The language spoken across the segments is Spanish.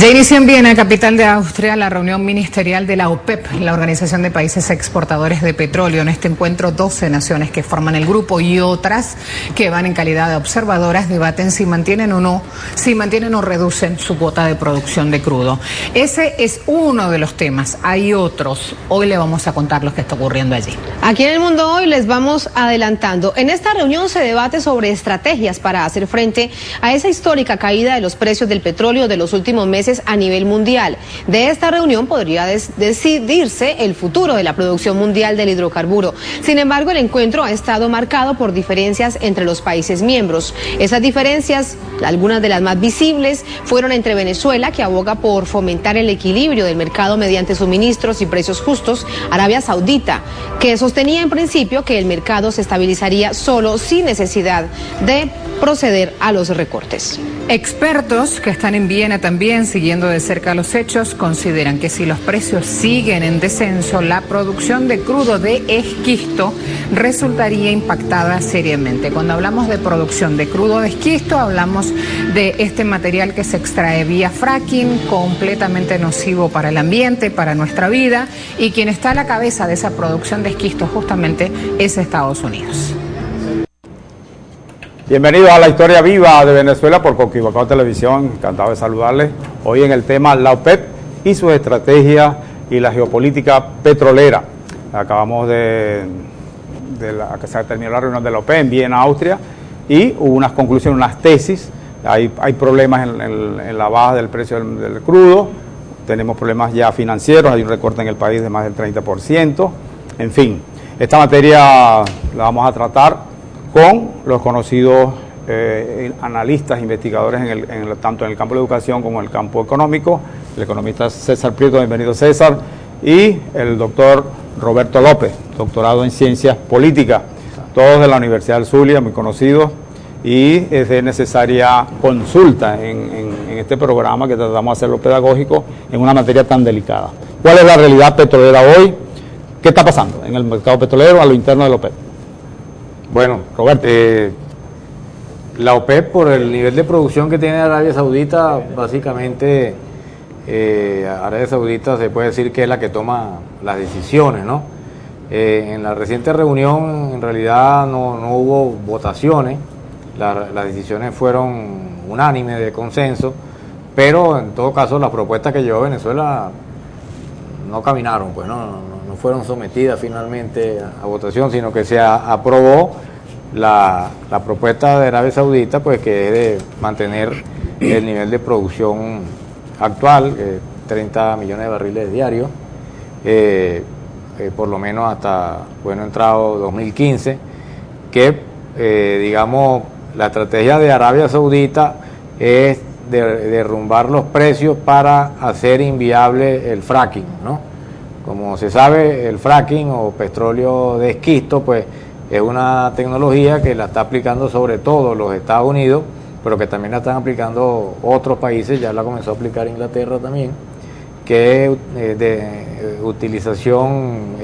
Ya inició en Viena, capital de Austria, la reunión ministerial de la OPEP, la Organización de Países Exportadores de Petróleo. En este encuentro, 12 naciones que forman el grupo y otras que van en calidad de observadoras debaten si mantienen o reducen su cuota de producción de crudo. Ese es uno de los temas. Hay otros. Hoy le vamos a contar lo que está ocurriendo allí. Aquí en El Mundo Hoy les vamos adelantando. En esta reunión se debate sobre estrategias para hacer frente a esa histórica caída de los precios del petróleo de los últimos meses a nivel mundial. De esta reunión podría decidirse el futuro de la producción mundial del hidrocarburo. Sin embargo, el encuentro ha estado marcado por diferencias entre los países miembros. Esas diferencias, algunas de las más visibles, fueron entre Venezuela, que aboga por fomentar el equilibrio del mercado mediante suministros y precios justos, Arabia Saudita, que sostenía en principio que el mercado se estabilizaría solo sin necesidad de proceder a los recortes. Expertos que están en Viena también siguiendo de cerca los hechos consideran que si los precios siguen en descenso, la producción de crudo de esquisto resultaría impactada seriamente. Cuando hablamos de producción de crudo de esquisto, hablamos de este material que se extrae vía fracking, completamente nocivo para el ambiente, para nuestra vida, y quien está a la cabeza de esa producción de esquisto justamente es Estados Unidos. Bienvenidos a la historia viva de Venezuela por Coquimbo Televisión. Encantado de saludarles. Hoy en el tema la OPEP y sus estrategias y la geopolítica petrolera. Acabamos que se terminó la reunión de la OPEP en Viena, Austria, y hubo unas conclusiones, unas tesis. Hay problemas en la baja del precio del crudo, tenemos problemas ya financieros, hay un recorte en el país de más del 30%. En fin, esta materia la vamos a tratar con los conocidos analistas, investigadores tanto en el campo de la educación como en el campo económico, el economista César Prieto, bienvenido César, y el doctor Roberto López, doctorado en Ciencias Políticas, todos de la Universidad del Zulia, muy conocidos, y es de necesaria consulta en este programa que tratamos de hacerlo pedagógico en una materia tan delicada. ¿Cuál es la realidad petrolera hoy? ¿Qué está pasando en el mercado petrolero a lo interno de la OPEP? Bueno, Roberto, la OPEP, por el nivel de producción que tiene Arabia Saudita, básicamente Arabia Saudita se puede decir que es la que toma las decisiones, ¿no? En la reciente reunión en realidad no hubo votaciones, las decisiones fueron unánimes, de consenso, pero en todo caso las propuestas que llevó Venezuela no caminaron, pues no fueron sometidas finalmente a votación, sino que se aprobó la propuesta de Arabia Saudita, pues que es de mantener el nivel de producción actual, 30 millones de barriles diarios, por lo menos hasta, entrado 2015, que digamos, la estrategia de Arabia Saudita es derrumbar los precios para hacer inviable el fracking, ¿no? Como se sabe, el fracking o petróleo de esquisto, pues es una tecnología que la está aplicando sobre todo los Estados Unidos, pero que también la están aplicando otros países, ya la comenzó a aplicar Inglaterra también, que es de utilización,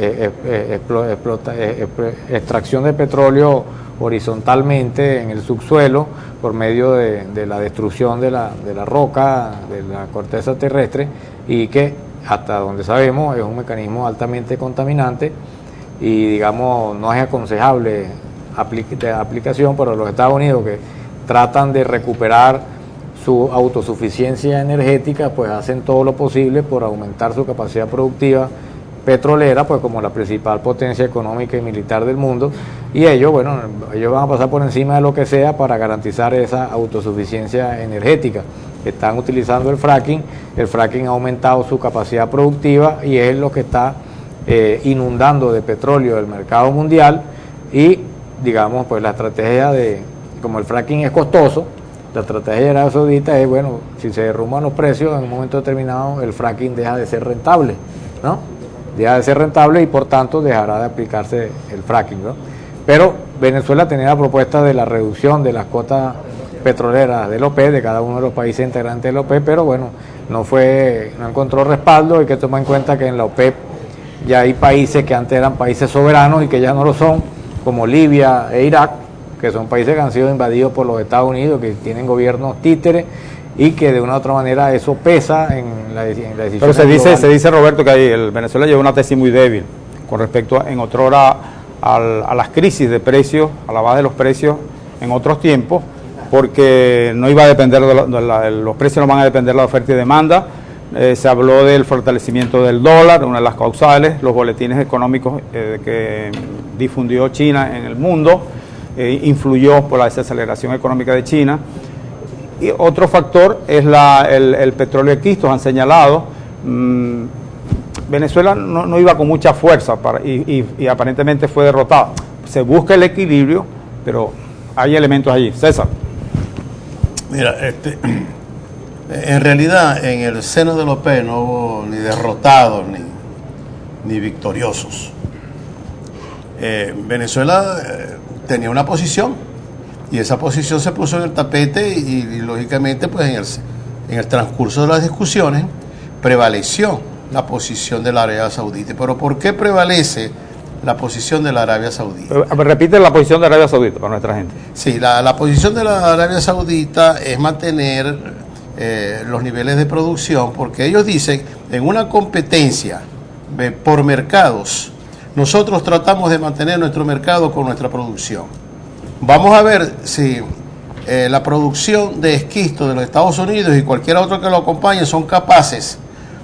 extracción de petróleo horizontalmente en el subsuelo por medio de la destrucción de la roca, de la corteza terrestre, y que hasta donde sabemos es un mecanismo altamente contaminante y digamos no es aconsejable de aplicación, pero los Estados Unidos, que tratan de recuperar su autosuficiencia energética, pues hacen todo lo posible por aumentar su capacidad productiva petrolera, pues como la principal potencia económica y militar del mundo, y ellos van a pasar por encima de lo que sea para garantizar esa autosuficiencia energética. Están utilizando el fracking ha aumentado su capacidad productiva y es lo que está inundando de petróleo el mercado mundial, y digamos, pues la estrategia como el fracking es costoso, la estrategia de Arabia Saudita es, si se derrumban los precios en un momento determinado, el fracking deja de ser rentable, ¿no? Deja de ser rentable y por tanto dejará de aplicarse el fracking, ¿no? Pero Venezuela tenía la propuesta de la reducción de las cuotas petroleras del OPEP, de cada uno de los países integrantes del OPEP, pero no encontró respaldo. Hay que tomar en cuenta que en la OPEP ya hay países que antes eran países soberanos y que ya no lo son, como Libia e Irak, que son países que han sido invadidos por los Estados Unidos, que tienen gobiernos títeres y que de una u otra manera eso pesa en la decisión. Pero se dice, Roberto, que ahí el Venezuela lleva una tesis muy débil con respecto en otrora a las crisis de precios, a la baja de los precios en otros tiempos, porque no iba a depender los precios no van a depender de la oferta y demanda. Se habló del fortalecimiento del dólar, una de las causales, los boletines económicos que difundió China en el mundo, influyó por la desaceleración económica de China. Y otro factor es el petróleo de esquisto, han señalado. Venezuela no iba con mucha fuerza y aparentemente fue derrotada. Se busca el equilibrio, pero hay elementos allí. César. Mira, en realidad en el seno de la OPEP no hubo ni derrotados ni victoriosos. Venezuela tenía una posición y esa posición se puso en el tapete y lógicamente pues en el transcurso de las discusiones prevaleció la posición de la Arabia Saudita. Pero ¿por qué prevalece la posición de la Arabia Saudita? Repite la posición de Arabia Saudita para nuestra gente. Sí, la posición de la Arabia Saudita es mantener los niveles de producción, porque ellos dicen, en una competencia por mercados, nosotros tratamos de mantener nuestro mercado con nuestra producción. Vamos a ver si la producción de esquisto de los Estados Unidos y cualquier otro que lo acompañe son capaces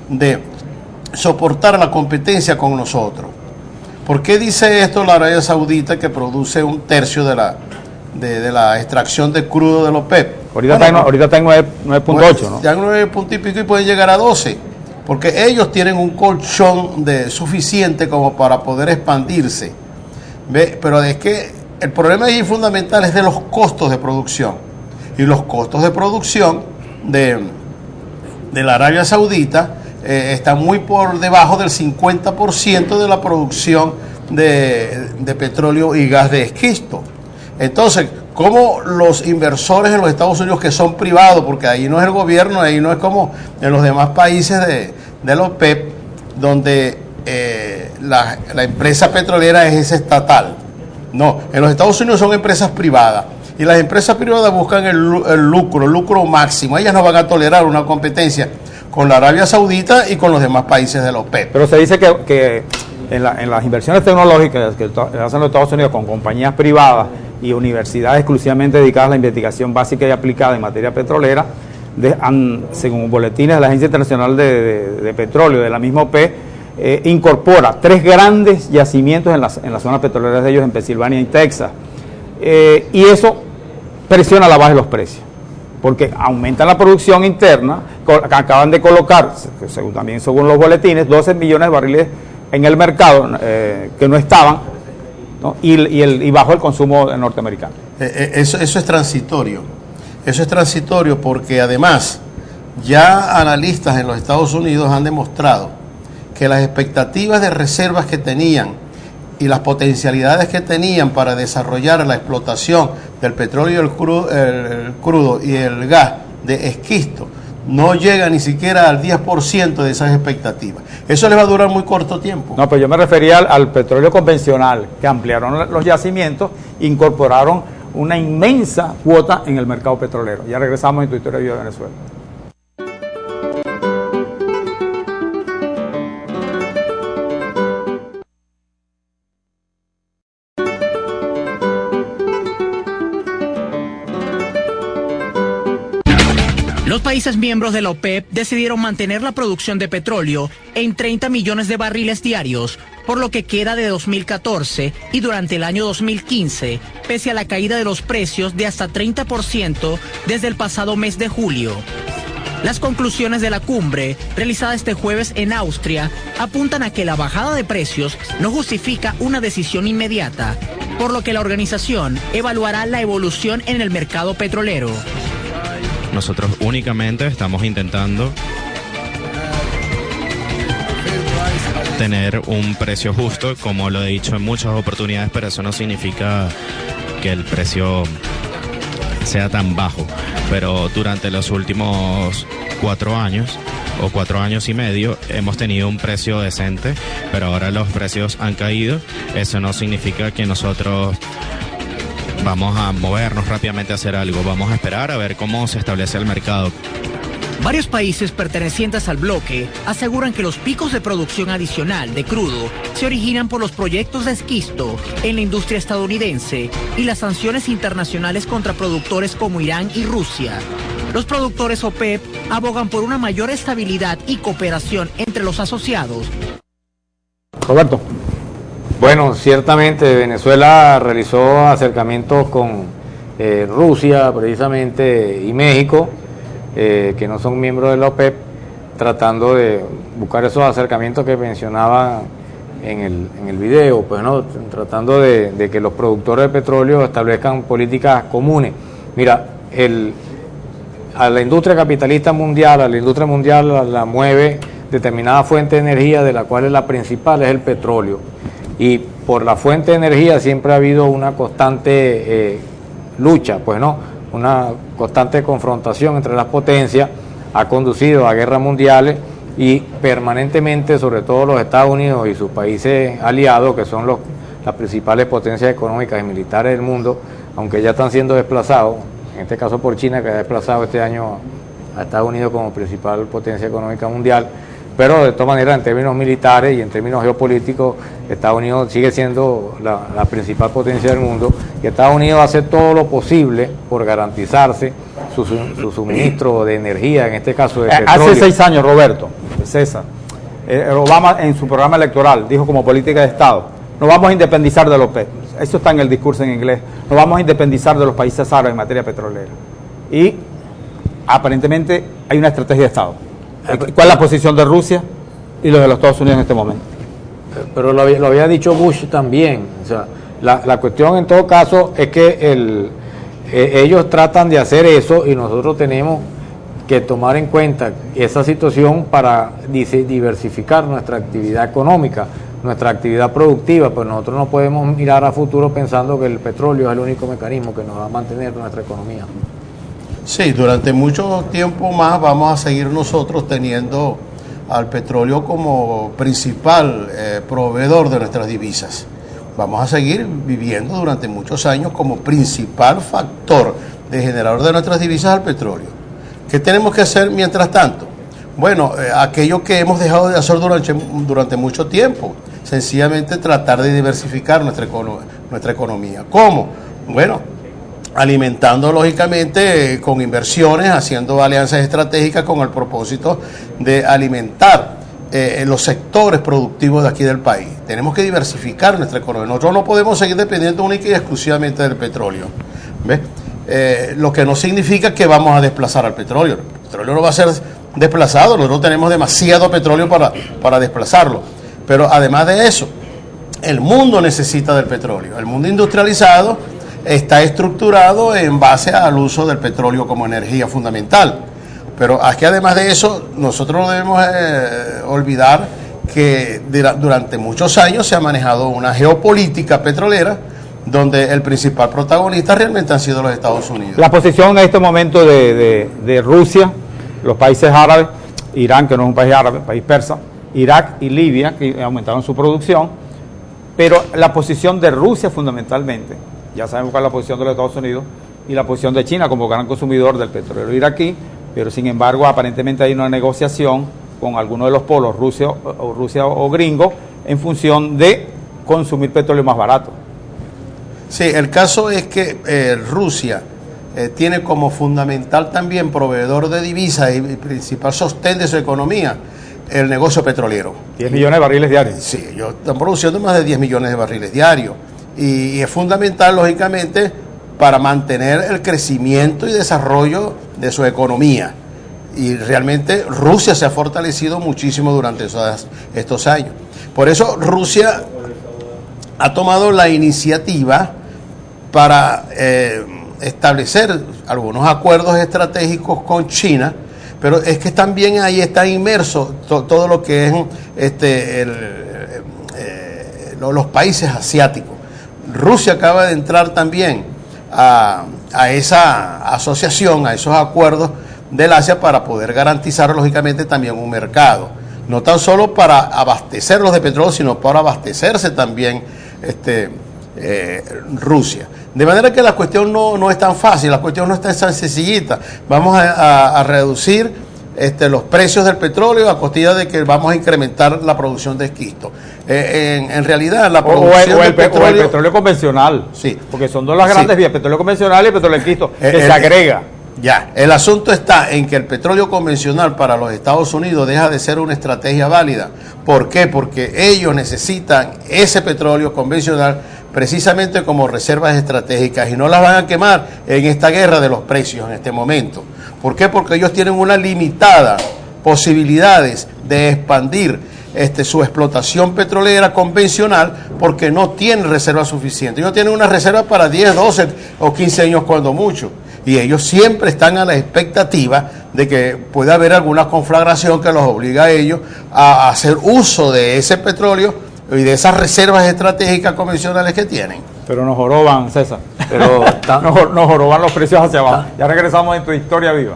de soportar la competencia con nosotros. ¿Por qué dice esto la Arabia Saudita, que produce 1/3 de la extracción de crudo de la OPEP? Ahorita está en 9.8, ¿no? Ya en 9 puntos y pico y pueden llegar a 12, porque ellos tienen un colchón suficiente como para poder expandirse. ¿Ve? Pero es que el problema ahí fundamental es de los costos de producción. Y los costos de producción de la Arabia Saudita están muy por debajo del 50% de la producción de petróleo y gas de esquisto. Entonces, ¿cómo los inversores en los Estados Unidos, que son privados, porque ahí no es el gobierno, ahí no es como en los demás países de la OPEP, donde la empresa petrolera es estatal? No, en los Estados Unidos son empresas privadas, y las empresas privadas buscan el lucro máximo. Ellas no van a tolerar una competencia con la Arabia Saudita y con los demás países de la OPEP. Pero se dice que en las inversiones tecnológicas que hacen los Estados Unidos con compañías privadas y universidades exclusivamente dedicadas a la investigación básica y aplicada en materia petrolera, según boletines de la Agencia Internacional de Petróleo, de la misma OPEP, incorpora 3 grandes yacimientos en las zonas petroleras de ellos, en Pensilvania y Texas. Y eso presiona la baja de los precios, porque aumenta la producción interna. Acaban de colocar, según los boletines, 12 millones de barriles en el mercado que no estaban, ¿no? Y bajo el consumo norteamericano. Eso es transitorio. Eso es transitorio porque además ya analistas en los Estados Unidos han demostrado que las expectativas de reservas que tenían y las potencialidades que tenían para desarrollar la explotación del petróleo, el crudo y el gas de esquisto no llega ni siquiera al 10% de esas expectativas. Eso les va a durar muy corto tiempo. No, pero yo me refería al petróleo convencional, que ampliaron los yacimientos, incorporaron una inmensa cuota en el mercado petrolero. Ya regresamos en Tu Historia de Vida de Venezuela. Los países miembros de la OPEP decidieron mantener la producción de petróleo en 30 millones de barriles diarios, por lo que queda de 2014 y durante el año 2015, pese a la caída de los precios de hasta 30% desde el pasado mes de julio. Las conclusiones de la cumbre, realizada este jueves en Austria, apuntan a que la bajada de precios no justifica una decisión inmediata, por lo que la organización evaluará la evolución en el mercado petrolero. Nosotros únicamente estamos intentando tener un precio justo, como lo he dicho en muchas oportunidades, pero eso no significa que el precio sea tan bajo. Pero durante los últimos 4 años o 4 años y medio hemos tenido un precio decente, pero ahora los precios han caído. Eso no significa que nosotros vamos a movernos rápidamente a hacer algo. Vamos a esperar a ver cómo se establece el mercado. Varios países pertenecientes al bloque aseguran que los picos de producción adicional de crudo se originan por los proyectos de esquisto en la industria estadounidense y las sanciones internacionales contra productores como Irán y Rusia. Los productores OPEP abogan por una mayor estabilidad y cooperación entre los asociados. Roberto. Bueno, ciertamente Venezuela realizó acercamientos con Rusia precisamente y México, que no son miembros de la OPEP, tratando de buscar esos acercamientos que mencionaba en el video, pues no, tratando de que los productores de petróleo establezcan políticas comunes. Mira, a la industria capitalista mundial, a la industria mundial la mueve determinada fuente de energía, de la cual la principal es el petróleo. Y por la fuente de energía siempre ha habido una constante lucha, pues no, una constante confrontación entre las potencias, ha conducido a guerras mundiales y permanentemente, sobre todo los Estados Unidos y sus países aliados, que son las principales potencias económicas y militares del mundo, aunque ya están siendo desplazados, en este caso por China, que ha desplazado este año a Estados Unidos como principal potencia económica mundial, pero de todas maneras en términos militares y en términos geopolíticos Estados Unidos sigue siendo la principal potencia del mundo, y Estados Unidos hace todo lo posible por garantizarse su suministro de energía, en este caso de petróleo. Hace 6 años, Roberto, César, Obama en su programa electoral dijo como política de Estado: nos vamos a independizar de la OPEP. Eso está en el discurso en inglés. Nos vamos a independizar de los países árabes en materia petrolera. Y aparentemente hay una estrategia de Estado. ¿Cuál es la posición de Rusia y los de los Estados Unidos en este momento? Pero lo había dicho Bush también. O sea, la cuestión en todo caso es que ellos tratan de hacer eso y nosotros tenemos que tomar en cuenta esa situación para diversificar nuestra actividad económica, nuestra actividad productiva. Pues nosotros no podemos mirar a futuro pensando que el petróleo es el único mecanismo que nos va a mantener nuestra economía. Sí, durante mucho tiempo más vamos a seguir nosotros teniendo al petróleo como principal proveedor de nuestras divisas. Vamos a seguir viviendo durante muchos años como principal factor de generador de nuestras divisas al petróleo. ¿Qué tenemos que hacer mientras tanto? Bueno, aquello que hemos dejado de hacer durante mucho tiempo, sencillamente tratar de diversificar nuestra economía. ¿Cómo? Bueno, alimentando lógicamente con inversiones, haciendo alianzas estratégicas con el propósito de alimentar los sectores productivos de aquí del país. Tenemos que diversificar nuestra economía. Nosotros no podemos seguir dependiendo única y exclusivamente del petróleo. ¿Ves? Lo que no significa que vamos a desplazar al petróleo. El petróleo no va a ser desplazado, nosotros tenemos demasiado petróleo para desplazarlo. Pero además de eso, el mundo necesita del petróleo. El mundo industrializado está estructurado en base al uso del petróleo como energía fundamental. Pero aquí, además de eso, nosotros no debemos olvidar que durante muchos años se ha manejado una geopolítica petrolera donde el principal protagonista realmente han sido los Estados Unidos. La posición en este momento de Rusia, los países árabes, Irán, que no es un país árabe, país persa, Irak y Libia, que aumentaron su producción, pero la posición de Rusia fundamentalmente, ya sabemos cuál es la posición de los Estados Unidos, y la posición de China como gran consumidor del petróleo iraquí, pero sin embargo aparentemente hay una negociación con alguno de los polos, Rusia o gringo, en función de consumir petróleo más barato. Sí, el caso es que Rusia tiene como fundamental también proveedor de divisas y principal sostén de su economía el negocio petrolero. 10 millones de barriles diarios. Sí, ellos están produciendo más de 10 millones de barriles diarios. Y es fundamental, lógicamente, para mantener el crecimiento y desarrollo de su economía. Y realmente Rusia se ha fortalecido muchísimo durante estos años. Por eso Rusia ha tomado la iniciativa para establecer algunos acuerdos estratégicos con China, pero es que también ahí está inmerso todo lo que es los países asiáticos. Rusia acaba de entrar también a esa asociación, a esos acuerdos del Asia para poder garantizar lógicamente también un mercado, no tan solo para abastecerlos de petróleo, sino para abastecerse también Rusia. De manera que la cuestión no es tan fácil, la cuestión no está tan sencillita. Vamos a reducir los precios del petróleo a costilla de que vamos a incrementar la producción de esquisto. En realidad, la producción del petróleo... O el petróleo convencional. Sí. Porque son dos las grandes vías, petróleo convencional y petróleo de esquisto, que se agrega. Ya, el asunto está en que el petróleo convencional para los Estados Unidos deja de ser una estrategia válida. ¿Por qué? Porque ellos necesitan ese petróleo convencional precisamente como reservas estratégicas y no las van a quemar en esta guerra de los precios en este momento. ¿Por qué? Porque ellos tienen una limitada posibilidades de expandir su explotación petrolera convencional porque no tienen reservas suficientes. Ellos tienen una reserva para 10, 12 o 15 años cuando mucho. Y ellos siempre están a la expectativa de que pueda haber alguna conflagración que los obliga a ellos a hacer uso de ese petróleo y de esas reservas estratégicas convencionales que tienen. Pero nos joroban, César. Pero nos joroban los precios hacia abajo. Ya regresamos en Tu Historia Viva.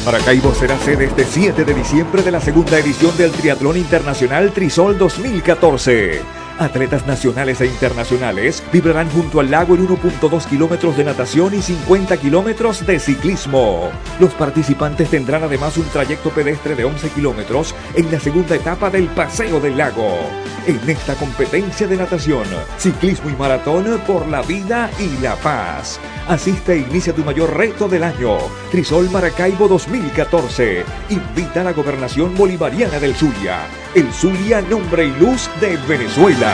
Maracaibo será sede este 7 de diciembre de la segunda edición del Triatlón Internacional Trisol 2014. Atletas nacionales e internacionales vibrarán junto al lago en 1.2 kilómetros de natación y 50 kilómetros de ciclismo. Los participantes tendrán además un trayecto pedestre de 11 kilómetros en la segunda etapa del Paseo del Lago. En esta competencia de natación, ciclismo y maratón por la vida y la paz. Asiste e inicia tu mayor reto del año. Trisol Maracaibo 2014. Invita a la Gobernación Bolivariana del Zulia. El Zulia, nombre y luz de Venezuela.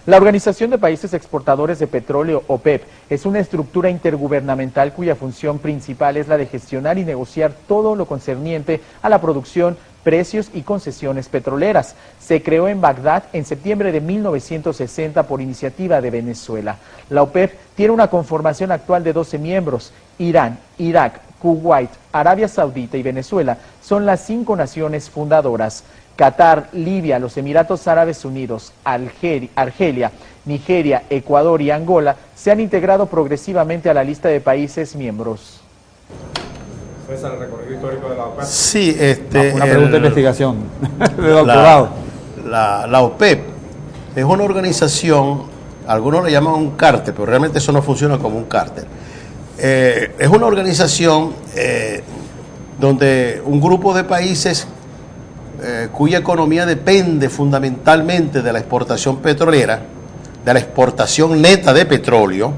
La Organización de Países Exportadores de Petróleo, OPEP, es una estructura intergubernamental cuya función principal es la de gestionar y negociar todo lo concerniente a la producción, precios y concesiones petroleras. Se creó en Bagdad en septiembre de 1960 por iniciativa de Venezuela. La OPEP tiene una conformación actual de 12 miembros. Irán, Irak, Kuwait, Arabia Saudita y Venezuela son las 5 naciones fundadoras. Qatar, Libia, los Emiratos Árabes Unidos, Argelia, Nigeria, Ecuador y Angola se han integrado progresivamente a la lista de países miembros. César, el recorrido histórico de la OPEP. Sí, una pregunta de investigación de doctorado. La OPEP es una organización, algunos le llaman un cártel, pero realmente eso no funciona como un cártel. Es una organización donde un grupo de países cuya economía depende fundamentalmente de la exportación petrolera, de la exportación neta de petróleo,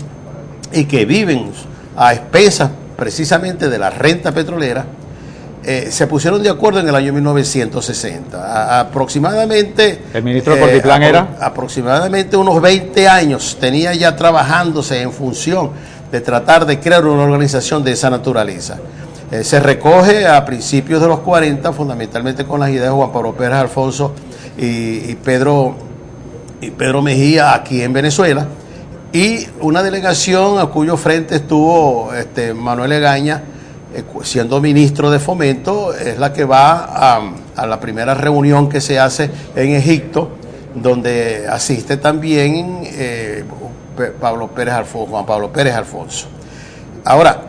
y que viven a expensas precisamente de la renta petrolera, se pusieron de acuerdo en el año 1960. Aproximadamente... ¿El ministro Cortiplán era? Aproximadamente unos 20 años tenía ya trabajándose en función de tratar de crear una organización de esa naturaleza. Se recoge a principios de los 40, fundamentalmente con las ideas de Juan Pablo Pérez Alfonso y Pedro Mejía aquí en Venezuela, y una delegación a cuyo frente estuvo Manuel Egaña, siendo ministro de Fomento, es la que va a la primera reunión que se hace en Egipto, donde asiste también Juan Pablo Pérez Alfonso. Ahora,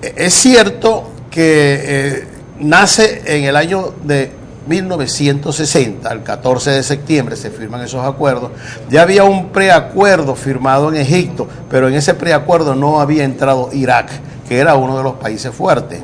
es cierto que nace en el año de 1960, el 14 de septiembre se firman esos acuerdos. Ya había un preacuerdo firmado en Egipto, pero en ese preacuerdo no había entrado Irak, que era uno de los países fuertes.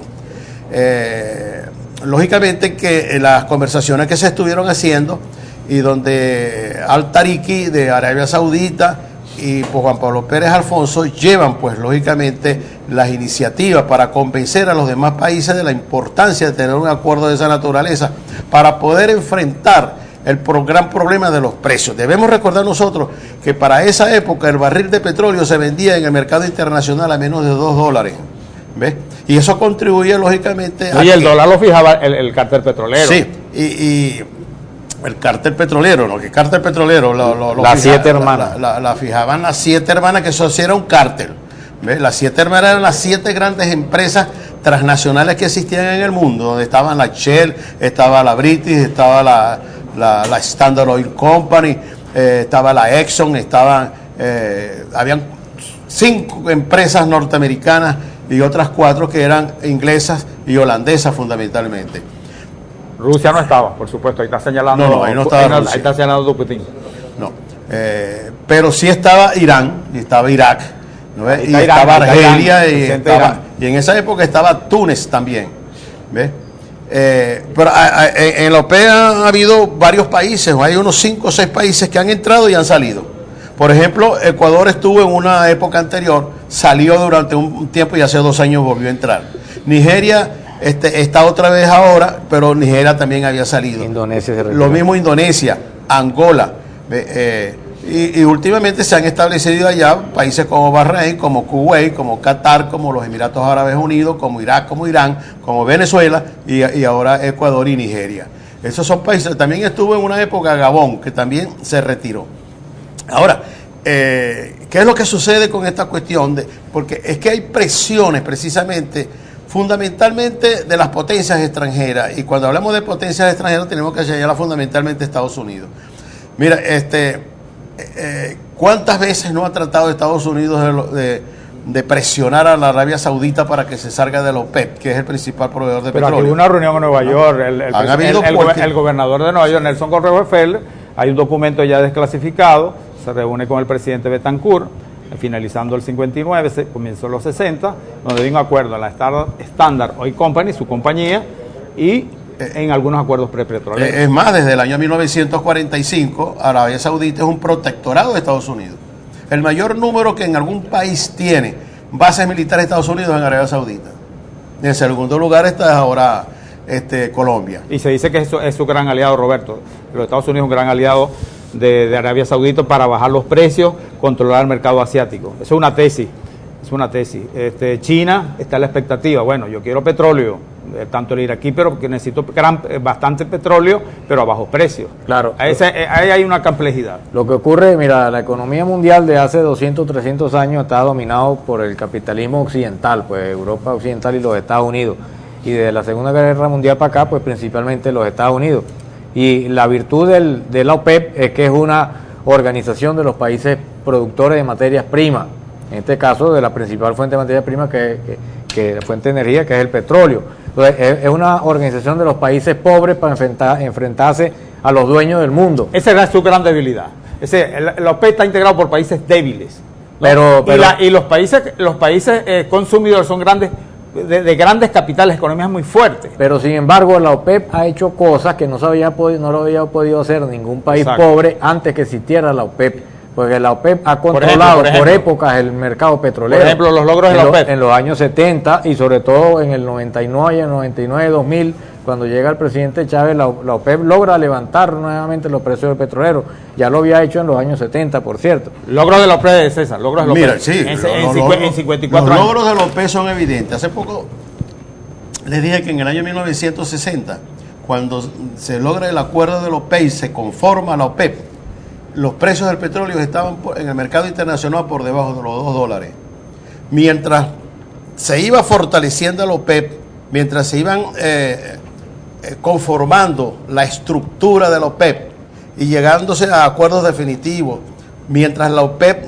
Lógicamente que las conversaciones que se estuvieron haciendo y donde Al-Tariki de Arabia Saudita y pues Juan Pablo Pérez Alfonso llevan pues lógicamente las iniciativas para convencer a los demás países de la importancia de tener un acuerdo de esa naturaleza para poder enfrentar el gran problema de los precios. Debemos recordar nosotros que para esa época el barril de petróleo se vendía en el mercado internacional a menos de $2. ¿Ves? Y eso contribuye lógicamente a... Y el dólar lo fijaba el cártel petrolero. Sí, y el cártel petrolero, ¿no? Que el cártel petrolero las 7 hermanas. La fijaban las 7 hermanas, que eso sí era un cártel. ¿Ves? Las 7 hermanas eran las 7 grandes empresas transnacionales que existían en el mundo, donde estaban la Shell, estaba la British, estaba la Standard Oil Company, estaba la Exxon, habían 5 empresas norteamericanas y otras 4 que eran inglesas y holandesas fundamentalmente. Rusia no estaba, por supuesto, ahí está señalando. No, ahí no estaba Rusia. Ahí está señalando Putin. No, pero sí estaba Irán y estaba Irak, ¿no? Y Irán, estaba Argelia Irán. y en esa época estaba Túnez también, ¿ves? Pero en la OPEP ha habido varios países, hay unos 5 o 6 países que han entrado y han salido. Por ejemplo, Ecuador estuvo en una época anterior, salió durante un tiempo y hace 2 años volvió a entrar. Nigeria está otra vez ahora, pero Nigeria también había salido. Indonesia se retiró. Lo mismo Indonesia, Angola. Y últimamente se han establecido allá países como Bahrein, como Kuwait, como Qatar, como los Emiratos Árabes Unidos, como Irak, como Irán, como Venezuela y ahora Ecuador y Nigeria. Esos son países. También estuvo en una época Gabón, que también se retiró. Ahora, ¿qué es lo que sucede con esta cuestión? Porque es que hay presiones precisamente, fundamentalmente de las potencias extranjeras. Y cuando hablamos de potencias extranjeras tenemos que señalar fundamentalmente Estados Unidos. Mira, ¿cuántas veces no ha tratado Estados Unidos de presionar a la Arabia Saudita para que se salga de la OPEP, que es el principal proveedor de petróleo? Pero aquí hubo una reunión en Nueva York, el gobernador de Nueva York, Nelson Rockefeller, hay un documento ya desclasificado, se reúne con el presidente Betancourt, finalizando el 59, se comenzó los 60, donde hay un acuerdo en la Standard Oil Company, su compañía, y en algunos acuerdos prepetroleros. Es más, desde el año 1945, Arabia Saudita es un protectorado de Estados Unidos. El mayor número que en algún país tiene bases militares de Estados Unidos es en Arabia Saudita. En segundo lugar está ahora Colombia. Y se dice que eso es su gran aliado, Roberto. Los Estados Unidos es un gran aliado de Arabia Saudita para bajar los precios, controlar el mercado asiático. Eso es una tesis. Es una tesis. China está en la expectativa. Bueno, yo quiero petróleo, tanto el iraquí, pero que necesito bastante petróleo, pero a bajos precios. Claro. Ahí hay una complejidad. Lo que ocurre, mira, la economía mundial de hace 200, 300 años está dominado por el capitalismo occidental, pues Europa occidental y los Estados Unidos. Y desde la Segunda Guerra Mundial para acá, pues principalmente los Estados Unidos. Y la virtud de la OPEP es que es una organización de los países productores de materias primas. En este caso, de la principal fuente de materia prima, que la fuente de energía, que es el petróleo. Entonces, es una organización de los países pobres para enfrentarse a los dueños del mundo. Esa es su gran debilidad. La OPEP está integrado por países débiles, ¿no? Pero y los países consumidores son grandes, de grandes capitales, economías muy fuertes. Pero sin embargo, la OPEP ha hecho cosas que no lo había podido hacer ningún país pobre antes que existiera la OPEP. Porque la OPEP ha controlado por épocas el mercado petrolero. Por ejemplo, los logros de la OPEP. En los años 70 y sobre todo en el 99, 2000, cuando llega el presidente Chávez, la OPEP logra levantar nuevamente los precios del petrolero. Ya lo había hecho en los años 70, por cierto. Logros de la OPEP, César, logros de la OPEP. Mira, sí, en 54 los años. logros de la OPEP son evidentes. Hace poco les dije que en el año 1960, cuando se logra el acuerdo de la OPEP y se conforma la OPEP, los precios del petróleo estaban en el mercado internacional por debajo de los $2. Mientras se iba fortaleciendo la OPEP, mientras se iban conformando la estructura de la OPEP y llegándose a acuerdos definitivos, mientras la OPEP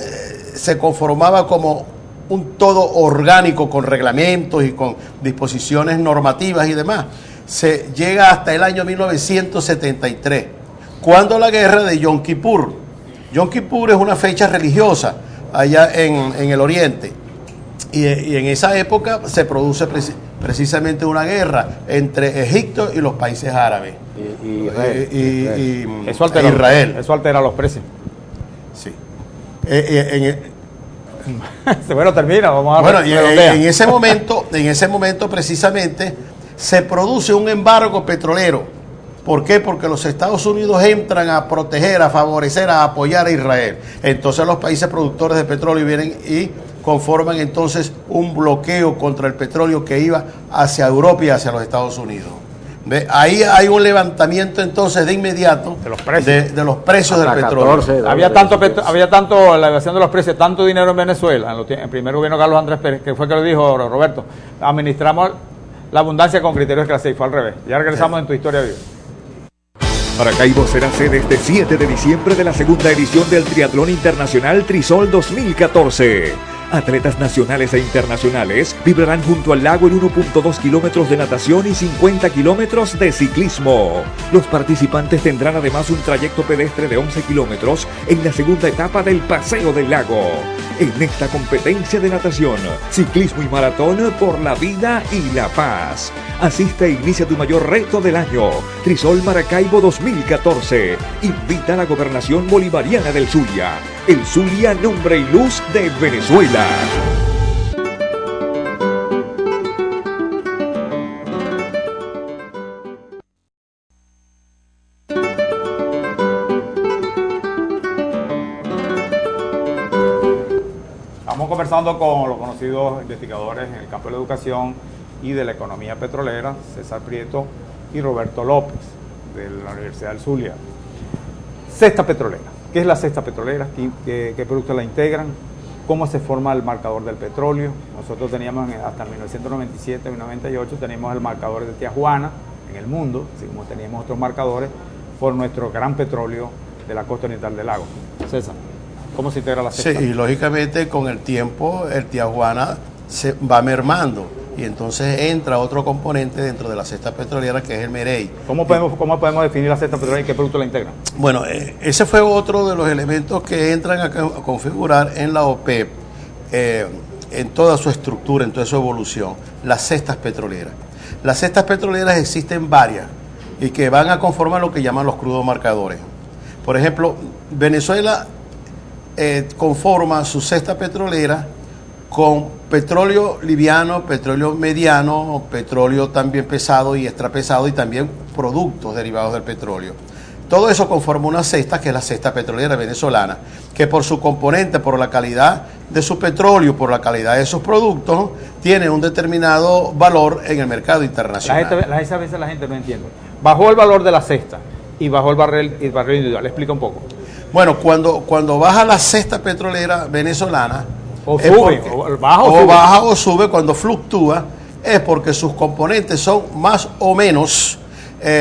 se conformaba como un todo orgánico con reglamentos y con disposiciones normativas y demás, se llega hasta el año 1973. Cuando la guerra de Yom Kippur. Yom Kippur es una fecha religiosa allá en el Oriente. Y en esa época se produce precisamente una guerra entre Egipto y los países árabes. Y Israel. Eso altera los precios. Sí. Bueno, termina. Vamos a bueno, en ese momento precisamente se produce un embargo petrolero. ¿Por qué? Porque los Estados Unidos entran a proteger, a favorecer, a apoyar a Israel. Entonces los países productores de petróleo vienen y conforman entonces un bloqueo contra el petróleo que iba hacia Europa y hacia los Estados Unidos. ¿Ve? Ahí hay un levantamiento entonces de inmediato de los precios del petróleo. 14, había tanto la elevación de los precios, tanto dinero en Venezuela, en el primer gobierno de Carlos Andrés Pérez, que fue que lo dijo Roberto, administramos la abundancia con criterios de clase y fue al revés. Ya regresamos en Tu Historia Viva. Maracaibo será sede este 7 de diciembre de la segunda edición del Triatlón Internacional Trisol 2014. Atletas nacionales e internacionales vibrarán junto al lago en 1.2 kilómetros de natación y 50 kilómetros de ciclismo. Los participantes tendrán además un trayecto pedestre de 11 kilómetros en la segunda etapa del Paseo del Lago. En esta competencia de natación, ciclismo y maratón por la vida y la paz. Asiste e inicia tu mayor reto del año. Trisol Maracaibo 2014. Invita a la Gobernación Bolivariana del Zulia. El Zulia, nombre y luz de Venezuela. Estamos conversando con los conocidos investigadores en el campo de la educación y de la economía petrolera, César Prieto y Roberto López, de la Universidad del Zulia. Cesta petrolera. ¿Qué es la cesta petrolera? ¿Qué productos la integran? ¿Cómo se forma el marcador del petróleo? Nosotros teníamos hasta 1997, 1998, teníamos el marcador de Tijuana en el mundo, así como teníamos otros marcadores por nuestro gran petróleo de la costa oriental del lago. César, ¿cómo se integra la cesta? Sí, y lógicamente con el tiempo el Tijuana se va mermando y entonces entra otro componente dentro de la cesta petrolera que es el Merey. ¿Cómo podemos definir la cesta petrolera y qué producto la integran? Bueno, ese fue otro de los elementos que entran a configurar en la OPEP, en toda su estructura, en toda su evolución, las cestas petroleras. Las cestas petroleras existen varias y que van a conformar lo que llaman los crudos marcadores. Por ejemplo, Venezuela conforma su cesta petrolera con petróleo liviano, petróleo mediano, petróleo también pesado y extrapesado y también productos derivados del petróleo. Todo eso conforma una cesta que es la cesta petrolera venezolana, que por su componente, por la calidad de su petróleo, por la calidad de sus productos, tiene un determinado valor en el mercado internacional. A veces la gente no entiende. Bajó el valor de la cesta y bajó el barril individual. Explica un poco. Bueno, cuando baja la cesta petrolera venezolana, o sube, baja o sube, cuando fluctúa, es porque sus componentes son más o menos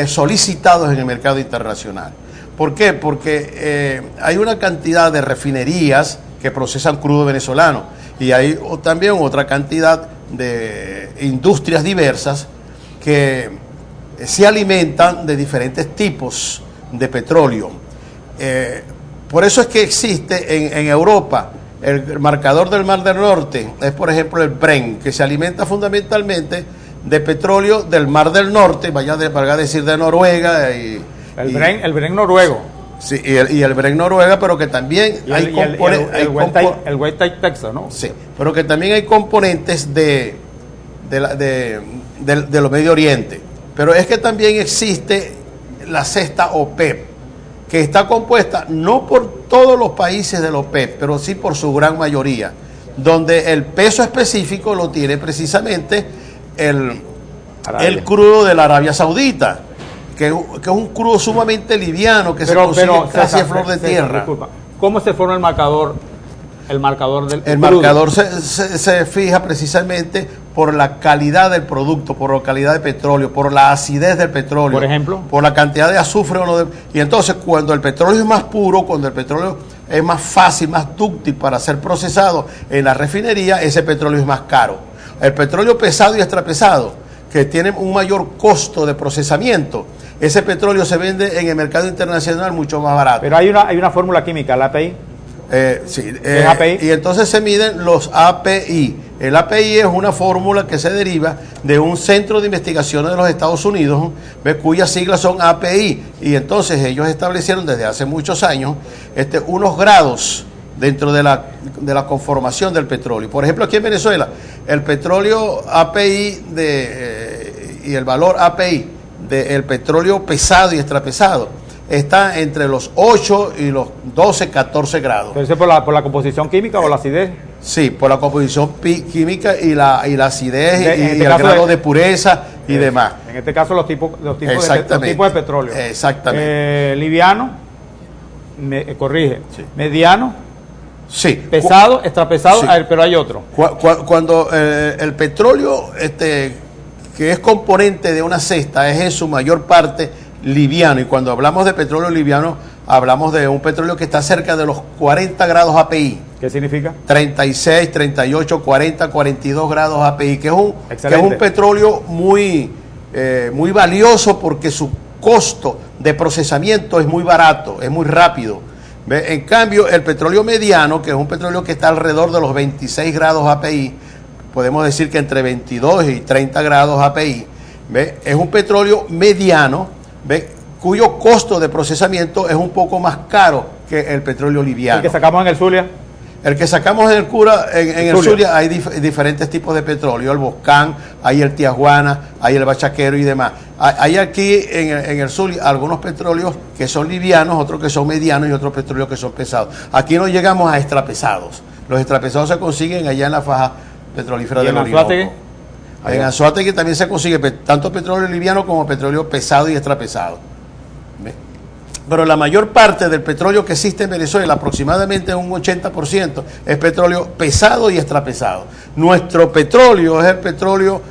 solicitados en el mercado internacional. ¿Por qué? Porque hay una cantidad de refinerías que procesan crudo venezolano y hay también otra cantidad de industrias diversas que se alimentan de diferentes tipos de petróleo. Por eso es que existe en Europa el marcador del Mar del Norte, es por ejemplo el Brent, que se alimenta fundamentalmente de petróleo del Mar del Norte, valga a decir de Noruega. El Brent noruego. Sí, y el Brent Noruega, pero que también hay componentes. El West Texas, ¿no? Sí, pero que también hay componentes de los Medio Oriente. Pero es que también existe la cesta OPEP, que está compuesta no por todos los países de la OPEP, pero sí por su gran mayoría, donde el peso específico lo tiene precisamente el crudo de la Arabia Saudita, que es un crudo sumamente liviano, que se consigue casi a flor de tierra. Disculpa. ¿Cómo se forma el marcador? El marcador del El crudo. marcador se fija precisamente por la calidad del producto, por la calidad del petróleo, por la acidez del petróleo. Por ejemplo. Por la cantidad de azufre o no. Y entonces cuando el petróleo es más puro, cuando el petróleo es más fácil, más dúctil para ser procesado en la refinería, ese petróleo es más caro. El petróleo pesado y extrapesado, que tiene un mayor costo de procesamiento, ese petróleo se vende en el mercado internacional mucho más barato. Pero hay una fórmula química, la API. Sí, API. Y entonces se miden los API. El API es una fórmula que se deriva de un centro de investigaciones de los Estados Unidos, cuyas siglas son API. Y entonces ellos establecieron desde hace muchos años unos grados dentro de la conformación del petróleo. Por ejemplo, aquí en Venezuela, el petróleo API y el valor API del petróleo pesado y extrapesado está entre los 8 y los 12, 14 grados. ¿Pero eso es por la composición química o la acidez? Sí, por la composición química y la acidez y el grado de pureza y demás. En este caso los tipos de petróleo. Exactamente. Liviano, corrige, sí. Mediano, sí. Pesado, extrapesado, sí. Pero hay otro. Cuando el petróleo que es componente de una cesta es en su mayor parte liviano, y cuando hablamos de petróleo liviano hablamos de un petróleo que está cerca de los 40 grados API. ¿Qué significa? 36, 38, 40, 42 grados API, que es un petróleo muy valioso porque su costo de procesamiento es muy barato, es muy rápido. ¿Ve? En cambio, el petróleo mediano, que es un petróleo que está alrededor de los 26 grados API, podemos decir que entre 22 y 30 grados API, ¿ve? Es un petróleo mediano, ¿ve? Cuyo costo de procesamiento es un poco más caro que el petróleo liviano. ¿El que sacamos en el Zulia? El que sacamos en el Zulia hay diferentes tipos de petróleo, el Boscán, hay el Tijuana, hay el Bachaquero y demás. Hay aquí en el Zulia algunos petróleos que son livianos, otros que son medianos y otros petróleos que son pesados. Aquí no llegamos a extrapesados. Los extrapesados se consiguen allá en la faja petrolífera del Orinoco. En Anzoátegui también se consigue tanto petróleo liviano como petróleo pesado y extrapesado. ¿Ve? Pero la mayor parte del petróleo que existe en Venezuela, aproximadamente un 80%, es petróleo pesado y extrapesado. Nuestro petróleo es el petróleo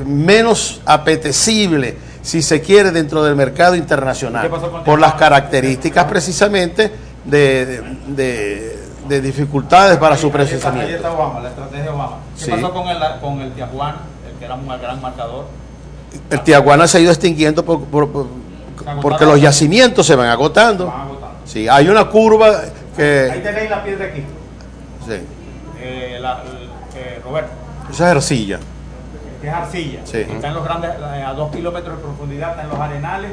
menos apetecible, si se quiere, dentro del mercado internacional, por las características precisamente de dificultades para su procesamiento. Ahí está Obama, la estrategia de Obama. ¿Qué pasó con el Tijuana, el que era un gran marcador? El Tijuana se ha ido extinguiendo porque los yacimientos se van agotando. Sí, hay una curva que... Ahí tenéis la piedra aquí. Sí. Roberto. Esa es arcilla. Que es arcilla. Sí. Está en los grandes, a 2 kilómetros de profundidad, está en los arenales,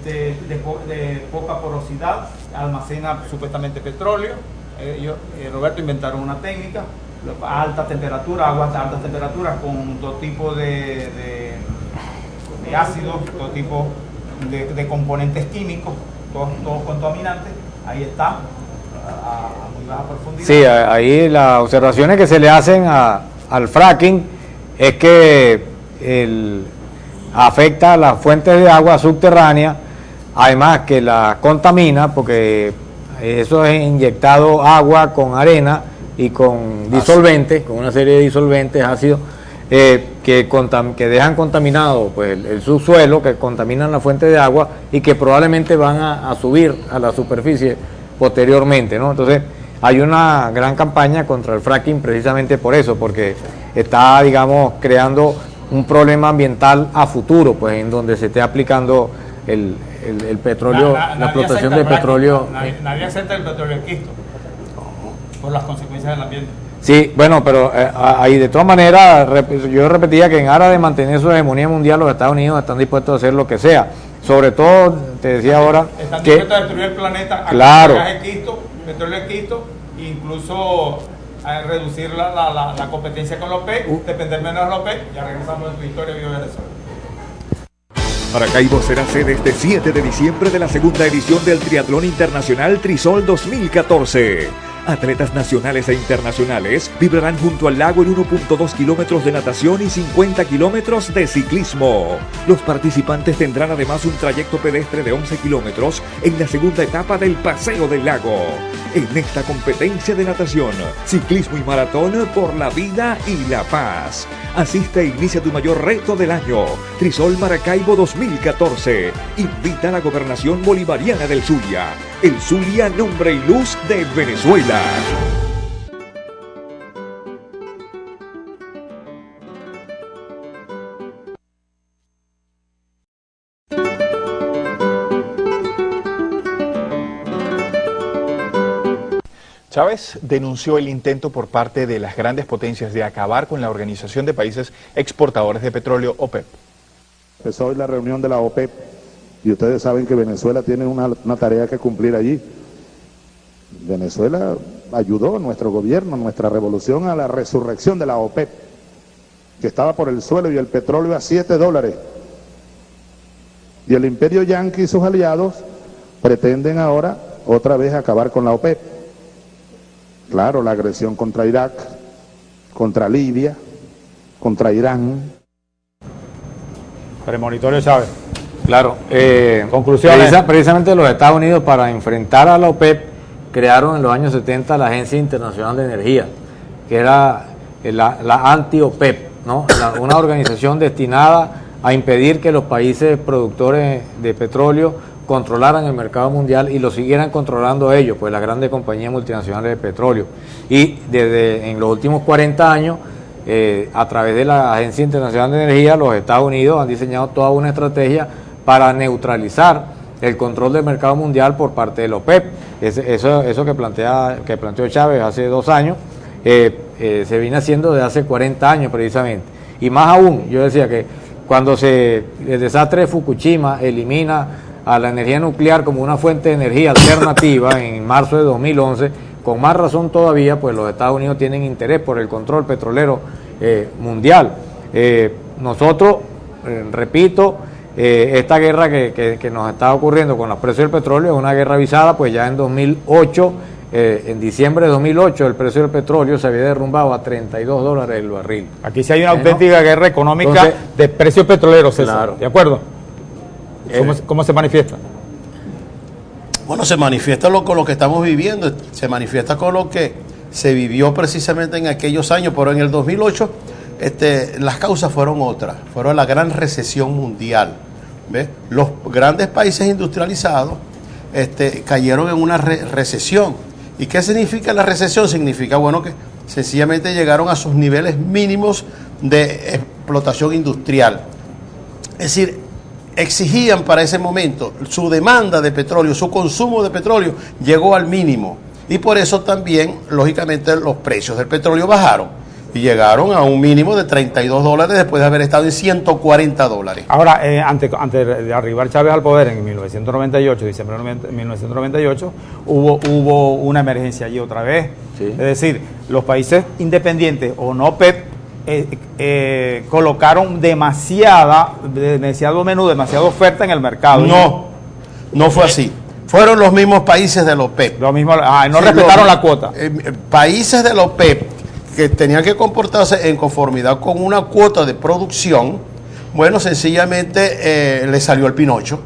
de poca porosidad, almacena supuestamente petróleo. Roberto inventaron una técnica a alta temperatura, aguas a altas temperaturas con todo tipo de ácidos, todo tipo de componentes químicos, todos contaminantes. Ahí está, a muy baja profundidad. Sí, ahí las observaciones que se le hacen al fracking es que afecta a las fuentes de agua subterránea, además que la contamina, porque eso es inyectado agua con arena y con disolventes, con una serie de disolventes ácidos, que dejan contaminado pues el subsuelo, que contaminan la fuente de agua y que probablemente van a subir a la superficie posteriormente, ¿no? Entonces hay una gran campaña contra el fracking precisamente por eso, porque está, digamos, creando un problema ambiental a futuro, pues en donde se esté aplicando el petróleo, la explotación del petróleo. Nadie acepta el petróleo en Quisto por las consecuencias del ambiente. Sí, bueno, pero ahí de todas maneras, yo repetía que en aras de mantener su hegemonía mundial, los Estados Unidos están dispuestos a hacer lo que sea. Sobre todo, te decía ahora, están dispuestos a destruir el planeta, claro, a petróleo en Quisto, incluso a reducir la competencia con la OPEP, depender menos de la OPEP. Ya regresamos a tu historia de Venezuela. Maracaibo será sede este 7 de diciembre de la segunda edición del Triatlón Internacional Trisol 2014. Atletas nacionales e internacionales vibrarán junto al lago en 1.2 kilómetros de natación y 50 kilómetros de ciclismo. Los participantes tendrán además un trayecto pedestre de 11 kilómetros en la segunda etapa del Paseo del Lago. En esta competencia de natación, ciclismo y maratón por la vida y la paz. Asiste e inicia tu mayor reto del año. Trisol Maracaibo 2014. Invita a la Gobernación Bolivariana del Zulia. El Zulia, nombre y luz de Venezuela. Chávez denunció el intento por parte de las grandes potencias de acabar con la Organización de Países Exportadores de Petróleo, OPEP. Empezó hoy la reunión de la OPEP y ustedes saben que Venezuela tiene una tarea que cumplir allí. Venezuela ayudó a nuestro gobierno, a nuestra revolución, a la resurrección de la OPEP, que estaba por el suelo y el petróleo a $7. Y el imperio yanqui y sus aliados pretenden ahora otra vez acabar con la OPEP. Claro, la agresión contra Irak, contra Libia, contra Irán. Premonitorio Chávez. Claro. Conclusiones. Precisamente los Estados Unidos, para enfrentar a la OPEP, crearon en los años 70 la Agencia Internacional de Energía, que era la anti-OPEP, ¿no? Una organización destinada a impedir que los países productores de petróleo controlaran el mercado mundial y lo siguieran controlando ellos, pues las grandes compañías multinacionales de petróleo. Y desde en los últimos 40 años, a través de la Agencia Internacional de Energía, los Estados Unidos han diseñado toda una estrategia para neutralizar el control del mercado mundial por parte de la OPEP. Eso que planteó Chávez hace 2 años, se viene haciendo desde hace 40 años precisamente. Y más aún, yo decía que cuando el desastre de Fukushima elimina a la energía nuclear como una fuente de energía alternativa en marzo de 2011, con más razón todavía, pues los Estados Unidos tienen interés por el control petrolero mundial. Nosotros, repito, esta guerra que nos está ocurriendo con los precios del petróleo es una guerra avisada, pues ya en 2008, en diciembre de 2008, el precio del petróleo se había derrumbado a $32 el barril. Aquí sí hay una auténtica guerra económica. Entonces, de precios petroleros, César. Claro. ¿De acuerdo? ¿Cómo se manifiesta? Bueno, se manifiesta con lo que estamos viviendo, se manifiesta con lo que se vivió precisamente en aquellos años, pero en el 2008 las causas fueron otras, fueron la gran recesión mundial. ¿Ves? Los grandes países industrializados cayeron en una recesión. ¿Y qué significa la recesión? Significa, bueno, que sencillamente llegaron a sus niveles mínimos de explotación industrial. Es decir, exigían para ese momento su demanda de petróleo, su consumo de petróleo llegó al mínimo. Y por eso también, lógicamente, los precios del petróleo bajaron. Y llegaron a un mínimo de $32 después de haber estado en $140. Ahora, antes de arribar Chávez al poder en 1998, diciembre de 1998, hubo una emergencia allí otra vez. Sí. Es decir, los países independientes o no OPEP colocaron demasiado menú, demasiada oferta en el mercado. No fue así. Fueron los mismos países de la OPEP. No respetaron la cuota. Países de la OPEP que tenían que comportarse en conformidad con una cuota de producción, bueno, sencillamente les salió el pinocho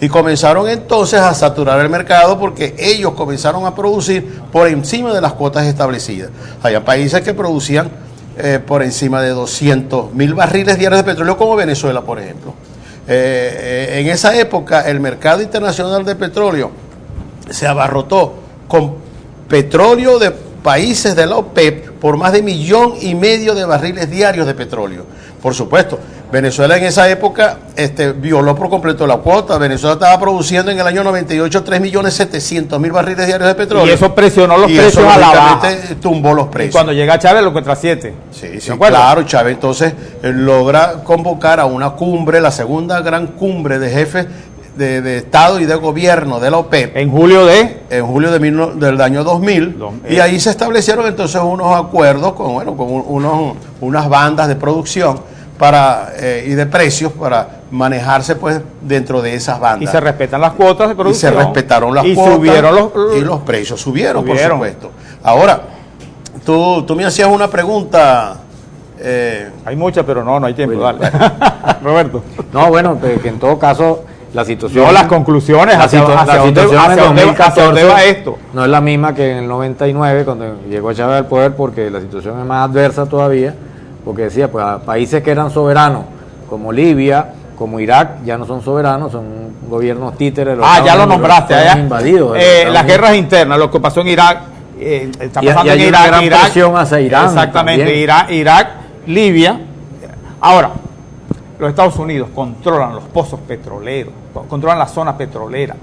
y comenzaron entonces a saturar el mercado porque ellos comenzaron a producir por encima de las cuotas establecidas. Había países que producían por encima de 200.000 barriles diarios de petróleo, como Venezuela, por ejemplo. En esa época, el mercado internacional de petróleo se abarrotó con petróleo de países de la OPEP por más de 1,5 millones de barriles diarios de petróleo. Por supuesto, Venezuela en esa época violó por completo la cuota. Venezuela estaba produciendo en el año 98 3.700.000 barriles diarios de petróleo. Y eso presionó los precios a la baja. Tumbó los precios. Y cuando llega Chávez lo encuentra 7. Sí, claro. Chávez entonces logra convocar a una cumbre, la segunda gran cumbre de jefes de Estado y de Gobierno de la OPEP. En julio del año 2000. Y ahí se establecieron entonces unos acuerdos con unas bandas de producción y de precios para manejarse pues dentro de esas bandas. Y se respetan las cuotas de producción. Y se respetaron las cuotas. Subieron y los precios subieron, por supuesto. Ahora, tú me hacías una pregunta. Hay muchas, pero no hay tiempo. Dale. Roberto. No, bueno, que en todo caso la situación... No, las conclusiones, hacia dónde va esto. No es la misma que en el 99, cuando llegó Chávez al poder, porque la situación es más adversa todavía, porque decía, pues a países que eran soberanos, como Libia, como Irak, ya no son soberanos, son gobiernos títeres. Ya lo nombraste, invadidos. Las guerras internas, lo que pasó en Irak, está pasando en Irak. Gran presión hacia Irán. Exactamente, Irak, Libia. Ahora, los Estados Unidos controlan los pozos petroleros, controlan la zona petrolera,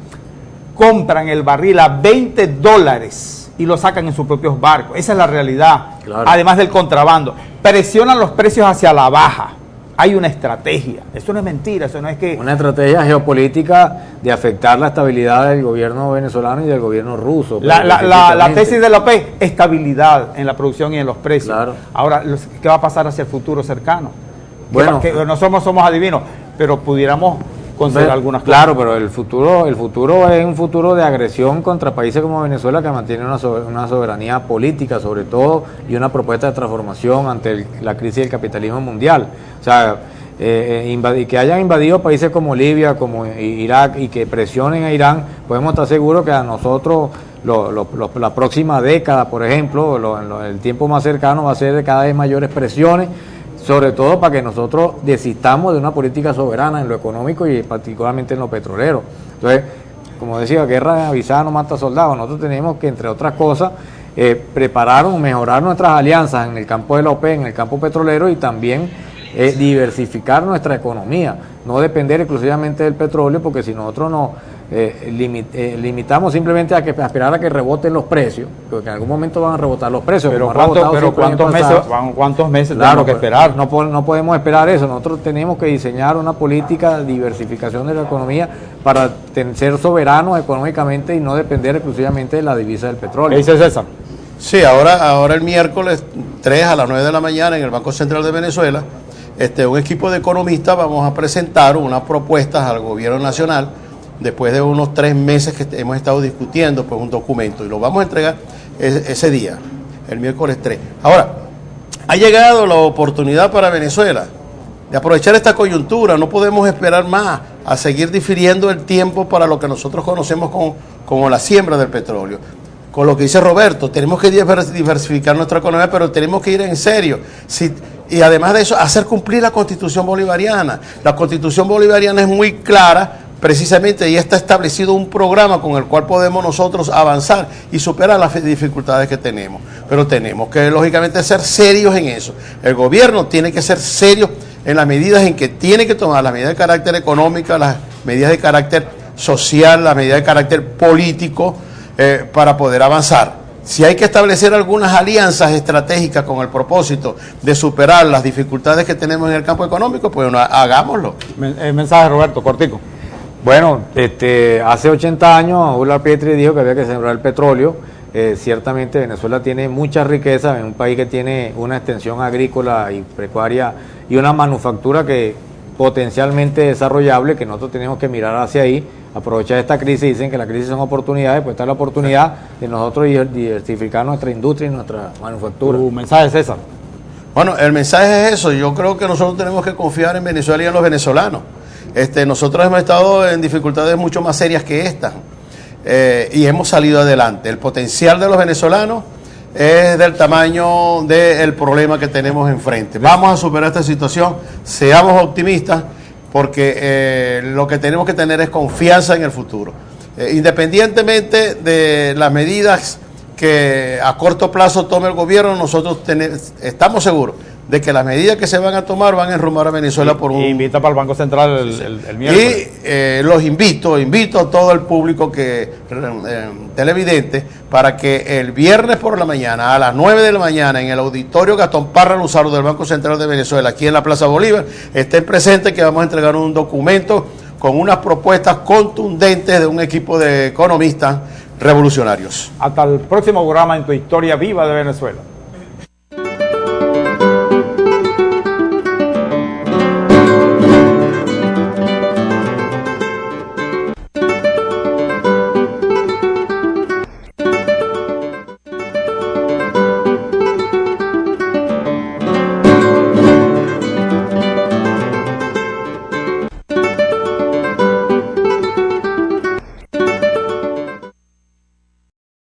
compran el barril a $20 y lo sacan en sus propios barcos. Esa es la realidad. Claro. Además del contrabando, presionan los precios hacia la baja. Hay una estrategia. Eso no es mentira, eso no es que... Una estrategia geopolítica de afectar la estabilidad del gobierno venezolano y del gobierno ruso. La tesis de la OPEP, estabilidad en la producción y en los precios. Claro. Ahora, ¿qué va a pasar hacia el futuro cercano? Bueno, que no somos adivinos, pero pudiéramos considerar algunas cosas. Claro, pero el futuro es un futuro de agresión contra países como Venezuela, que mantiene una soberanía política sobre todo y una propuesta de transformación ante la crisis del capitalismo mundial. O sea, y que hayan invadido países como Libia, como Irak, y que presionen a Irán, podemos estar seguros que a nosotros la próxima década, por ejemplo, el tiempo más cercano va a ser de cada vez mayores presiones sobre todo para que nosotros desistamos de una política soberana en lo económico y particularmente en lo petrolero. Entonces, como decía, guerra avisada no mata soldados. Nosotros tenemos que, entre otras cosas, preparar o mejorar nuestras alianzas en el campo de la OPEP, en el campo petrolero, y también diversificar nuestra economía, no depender exclusivamente del petróleo, porque si nosotros nos limitamos simplemente a esperar a que reboten los precios, porque en algún momento van a rebotar los precios. Pero ¿cuántos meses claro, tenemos que esperar? No podemos esperar eso. Nosotros tenemos que diseñar una política de diversificación de la economía para ser soberanos económicamente y no depender exclusivamente de la divisa del petróleo. ¿Qué dice César? Sí, ahora el miércoles 3 a las 9 de la mañana en el Banco Central de Venezuela, un equipo de economistas vamos a presentar unas propuestas al gobierno nacional después de unos 3 meses que hemos estado discutiendo pues un documento, y lo vamos a entregar ese día, el miércoles 3. Ahora, ha llegado la oportunidad para Venezuela de aprovechar esta coyuntura. No podemos esperar más a seguir difiriendo el tiempo para lo que nosotros conocemos como la siembra del petróleo. Con lo que dice Roberto, tenemos que diversificar nuestra economía, pero tenemos que ir en serio. Y además de eso, hacer cumplir la Constitución bolivariana. La Constitución bolivariana es muy clara, precisamente, y está establecido un programa con el cual podemos nosotros avanzar y superar las dificultades que tenemos. Pero tenemos que, lógicamente, ser serios en eso. El gobierno tiene que ser serio en las medidas en que tiene que tomar, las medidas de carácter económico, las medidas de carácter social, las medidas de carácter político, para poder avanzar. Si hay que establecer algunas alianzas estratégicas con el propósito de superar las dificultades que tenemos en el campo económico, pues hagámoslo. El mensaje, Roberto, cortico. Bueno, hace 80 años Ulla Pietri dijo que había que sembrar el petróleo. Ciertamente Venezuela tiene mucha riqueza, en un país que tiene una extensión agrícola y pecuaria y una manufactura que potencialmente desarrollable, que nosotros tenemos que mirar hacia ahí, aprovechar esta crisis. Dicen que las crisis son oportunidades, pues está la oportunidad de nosotros diversificar nuestra industria y nuestra manufactura. Tu mensaje, César. Bueno, el mensaje es eso. Yo creo que nosotros tenemos que confiar en Venezuela y en los venezolanos. Nosotros hemos estado en dificultades mucho más serias que estas, y hemos salido adelante. El potencial de los venezolanos es del tamaño del problema que tenemos enfrente. Vamos a superar esta situación, seamos optimistas, porque lo que tenemos que tener es confianza en el futuro. Independientemente de las medidas que a corto plazo tome el gobierno, nosotros estamos seguros de que las medidas que se van a tomar van a enrumbar a Venezuela por un... Invita para el Banco Central el miércoles. Y los invito a todo el público televidente para que el viernes por la mañana, a las 9 de la mañana, en el auditorio Gastón Parra Luzardo del Banco Central de Venezuela, aquí en la Plaza Bolívar, estén presentes, que vamos a entregar un documento con unas propuestas contundentes de un equipo de economistas revolucionarios. Hasta el próximo programa en Tu Historia Viva de Venezuela.